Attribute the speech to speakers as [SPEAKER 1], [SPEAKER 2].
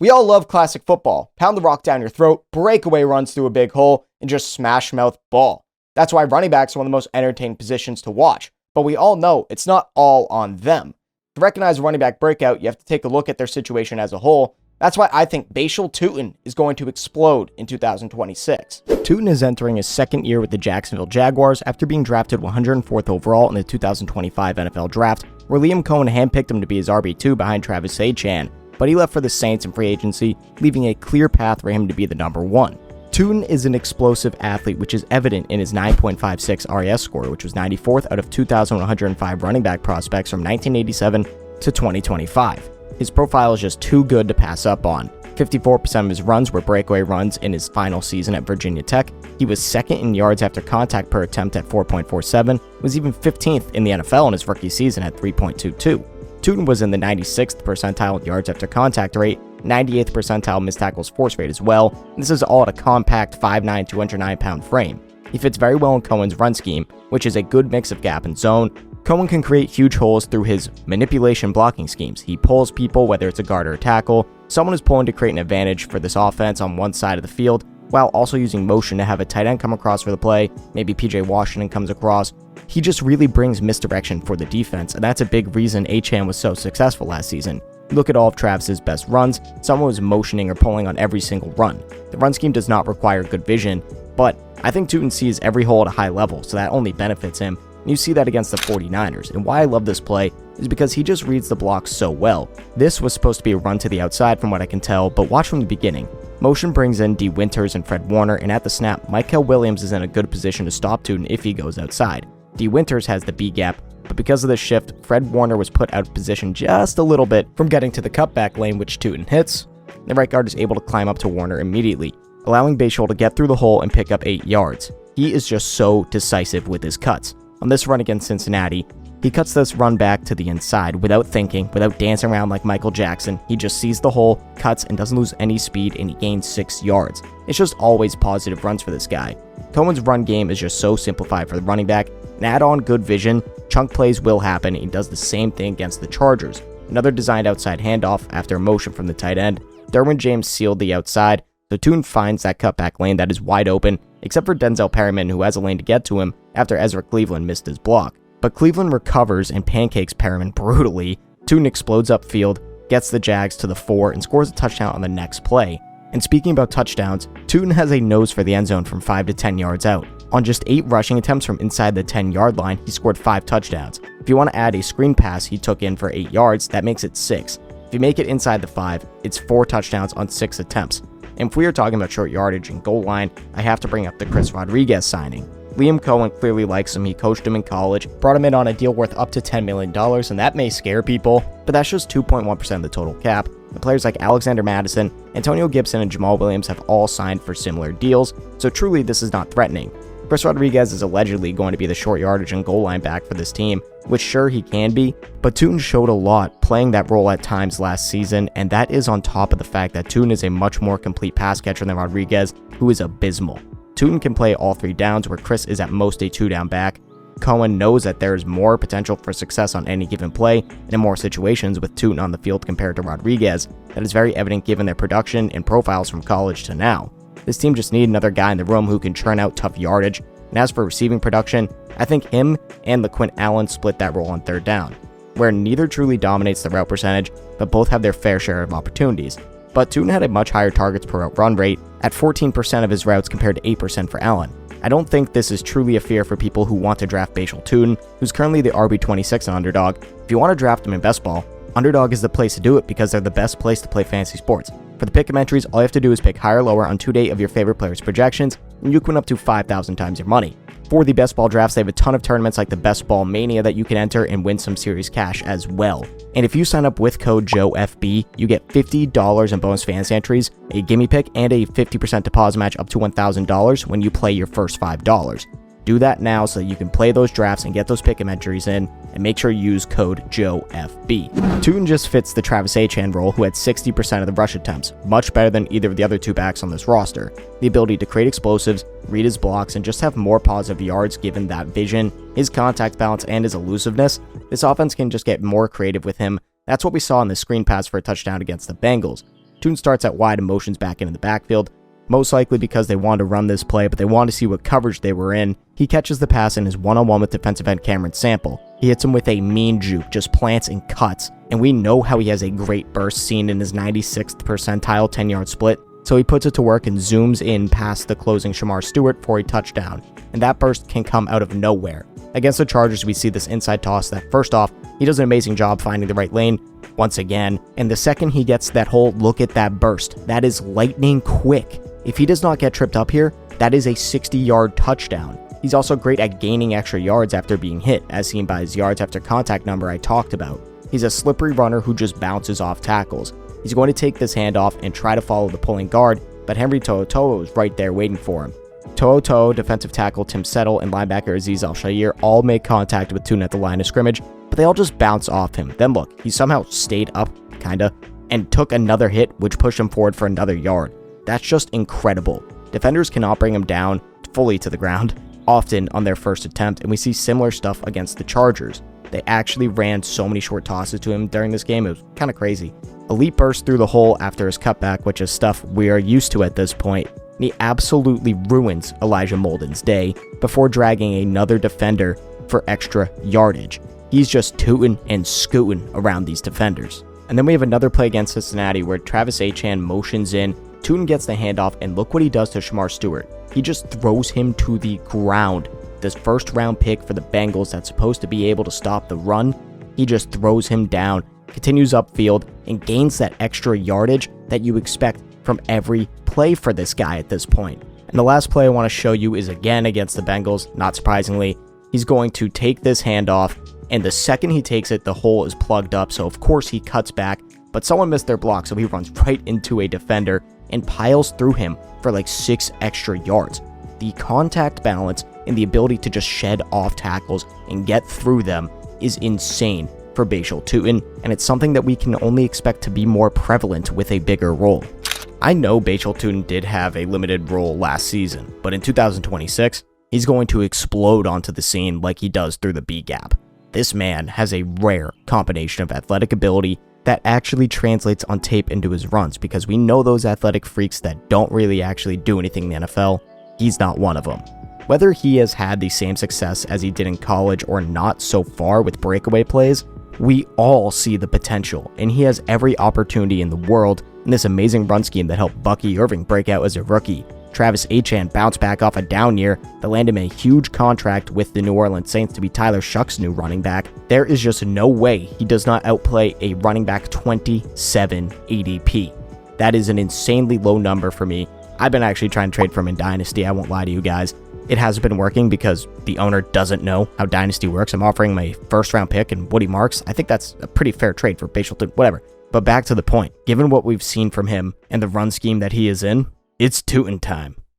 [SPEAKER 1] We all love classic football. Pound the rock down your throat, breakaway runs through a big hole, and just smash mouth ball. That's why running backs are one of the most entertaining positions to watch. But we all know it's not all on them. To recognize a running back breakout, you have to take a look at their situation as a whole. That's why I think Bhayshul Tuten is going to explode in 2026. Tuten is entering his second year with the Jacksonville Jaguars after being drafted 104th overall in the 2025 NFL Draft, where Coen handpicked him to be his RB2 behind Travis Etienne, but he left for the Saints in free agency, leaving a clear path for him to be the number one. Tuten is an explosive athlete, which is evident in his 9.56 RAS score, which was 94th out of 2,105 running back prospects from 1987 to 2025. His profile is just too good to pass up on. 54% of his runs were breakaway runs in his final season at Virginia Tech. He was second in yards after contact per attempt at 4.47, was even 15th in the NFL in his rookie season at 3.22. Tuten was in the 96th percentile in yards after contact rate, 98th percentile missed tackles force rate as well, and this is all at a compact 5'9", 209-pound frame. He fits very well in Coen's run scheme, which is a good mix of gap and zone. Coen can create huge holes through his manipulation blocking schemes. He pulls people, whether it's a guard or a tackle. Someone is pulling to create an advantage for this offense on one side of the field, while also using motion to have a tight end come across for the play. Maybe PJ Washington comes across. He just really brings misdirection for the defense, and that's a big reason Etienne was so successful last season. Look at all of Travis's best runs. Someone was motioning or pulling on every single run. The run scheme does not require good vision, but I think Tuten sees every hole at a high level, so that only benefits him. You see that against the 49ers, and why I love this play is because he just reads the block so well. This was supposed to be a run to the outside from what I can tell, but watch from the beginning. Motion brings in D. Winters and Fred Warner, and at the snap, Michael Williams is in a good position to stop Tuten if he goes outside. D. Winters has the B gap, but because of the shift, Fred Warner was put out of position just a little bit from getting to the cutback lane, which Tuten hits. The right guard is able to climb up to Warner immediately, allowing Bhayshul to get through the hole and pick up 8 yards. He is just so decisive with his cuts. On this run against Cincinnati, he cuts this run back to the inside without thinking, without dancing around like Michael Jackson. He just sees the hole, cuts, and doesn't lose any speed, and he gains 6 yards. It's just always positive runs for this guy. Coen's run game is just so simplified for the running back, and add on good vision, chunk plays will happen, and he does the same thing against the Chargers. Another designed outside handoff after a motion from the tight end. Derwin James sealed the outside, so Tuten finds that cutback lane that is wide open, except for Denzel Perryman, who has a lane to get to him after Ezra Cleveland missed his block. But Cleveland recovers and pancakes Perryman brutally. Tuten explodes upfield, gets the Jags to the 4, and scores a touchdown on the next play. And speaking about touchdowns, Tuten has a nose for the end zone from 5 to 10 yards out. On just 8 rushing attempts from inside the 10-yard line, he scored 5 touchdowns. If you want to add a screen pass he took in for 8 yards, that makes it 6. If you make it inside the 5, it's 4 touchdowns on 6 attempts. And if we are talking about short yardage and goal line, I have to bring up the Chris Rodriguez signing. Coen clearly likes him. He coached him in college, brought him in on a deal worth up to $10 million, and that may scare people, but that's just 2.1% of the total cap. And players like Alexander Madison, Antonio Gibson, and Jamal Williams have all signed for similar deals, so truly this is not threatening. Chris Rodriguez is allegedly going to be the short yardage and goal line back for this team, which sure he can be, but Tuten showed a lot playing that role at times last season, and that is on top of the fact that Tuten is a much more complete pass catcher than Rodriguez, who is abysmal. Tuten can play all 3 downs, where Chris is at most a 2-down back. Coen knows that there is more potential for success on any given play, and in more situations with Tuten on the field compared to Rodriguez. That is very evident given their production and profiles from college to now. This team just needs another guy in the room who can churn out tough yardage, and as for receiving production, I think him and LaQuint Allen split that role on 3rd down, where neither truly dominates the route percentage, but both have their fair share of opportunities. But Tuten had a much higher targets per route run rate at 14% of his routes compared to 8% for Allen. I don't think this is truly a fear for people who want to draft Bhayshul Tuten, who's currently the RB26 in Underdog. If you want to draft him in best ball, Underdog is the place to do it because they're the best place to play fantasy sports. For the pick-em entries, all you have to do is pick higher or lower on 2 of your favorite players' projections, and you can win up to 5,000 times your money. For the best ball drafts, they have a ton of tournaments like the Best Ball Mania that you can enter and win some serious cash as well. And if you sign up with code JOEFB, you get $50 in bonus fantasy entries, a gimme pick, and a 50% deposit match up to $1,000 when you play your first $5. Do that now so that you can play those drafts and get those pick-em entries in, and make sure you use code JOEFB. Tuten just fits the Travis Etienne role, who had 60% of the rush attempts, much better than either of the other 2 backs on this roster. The ability to create explosives, read his blocks, and just have more positive yards given that vision, his contact balance, and his elusiveness. This offense can just get more creative with him. That's what we saw in the screen pass for a touchdown against the Bengals. Tuten starts out wide and motions back into the backfield, most likely because they wanted to run this play, but they wanted to see what coverage they were in. He catches the pass and is one-on-one with defensive end Cameron Sample. He hits him with a mean juke, just plants and cuts, and we know how he has a great burst seen in his 96th percentile 10-yard split, so he puts it to work and zooms in past the closing Shamar Stewart for a touchdown, and that burst can come out of nowhere. Against the Chargers, we see this inside toss that, first off, he does an amazing job finding the right lane, once again, and the second he gets that hole, look at that burst. That is lightning quick. If he does not get tripped up here, that is a 60-yard touchdown. He's also great at gaining extra yards after being hit, as seen by his yards after contact number I talked about. He's a slippery runner who just bounces off tackles. He's going to take this handoff and try to follow the pulling guard, but Henry To'oTo'o is right there waiting for him. To'oTo'o, defensive tackle Tim Settle, and linebacker Azeez Al-Shaair all make contact with Tuten at the line of scrimmage, but they all just bounce off him. Then look, he somehow stayed up, kinda, and took another hit, which pushed him forward for another yard. That's just incredible. Defenders cannot bring him down fully to the ground, often on their first attempt, and we see similar stuff against the Chargers. They actually ran so many short tosses to him during this game, it was kind of crazy. Elite burst through the hole after his cutback, which is stuff we are used to at this point, and he absolutely ruins Elijah Molden's day before dragging another defender for extra yardage. He's just tooting and scooting around these defenders. And then we have another play against Cincinnati where Travis Etienne motions in, Tuten gets the handoff, and look what he does to Shamar Stewart. He just throws him to the ground. This first round pick for the Bengals that's supposed to be able to stop the run, he just throws him down, continues upfield, and gains that extra yardage that you expect from every play for this guy at this point. And the last play I want to show you is again against the Bengals. Not surprisingly, he's going to take this handoff, and the second he takes it, the hole is plugged up, so of course he cuts back, but someone missed their block, so he runs right into a defender and piles through him for like 6 extra yards. The contact balance and the ability to just shed off tackles and get through them is insane for Bhayshul Tuten, and it's something that we can only expect to be more prevalent with a bigger role. I know Bhayshul Tuten did have a limited role last season, but in 2026, he's going to explode onto the scene like he does through the B gap. This man has a rare combination of athletic ability that actually translates on tape into his runs, because we know those athletic freaks that don't really actually do anything in the NFL. He's not one of them. Whether he has had the same success as he did in college or not so far with breakaway plays, we all see the potential, and he has every opportunity in the world in this amazing run scheme that helped Bucky Irving break out as a rookie. Travis Etienne bounced back off a down year that landed him a huge contract with the New Orleans Saints to be Tyler Shuck's new running back. There is just no way he does not outplay a running back 27 ADP. That is an insanely low number for me. I've been actually trying to trade for him in Dynasty, I won't lie to you guys. It hasn't been working because the owner doesn't know how Dynasty works. I'm offering him a first-round pick and Woody Marks. I think that's a pretty fair trade for Bhayshul Tuten, whatever. But back to the point, given what we've seen from him and the run scheme that he is in, it's Tuten time.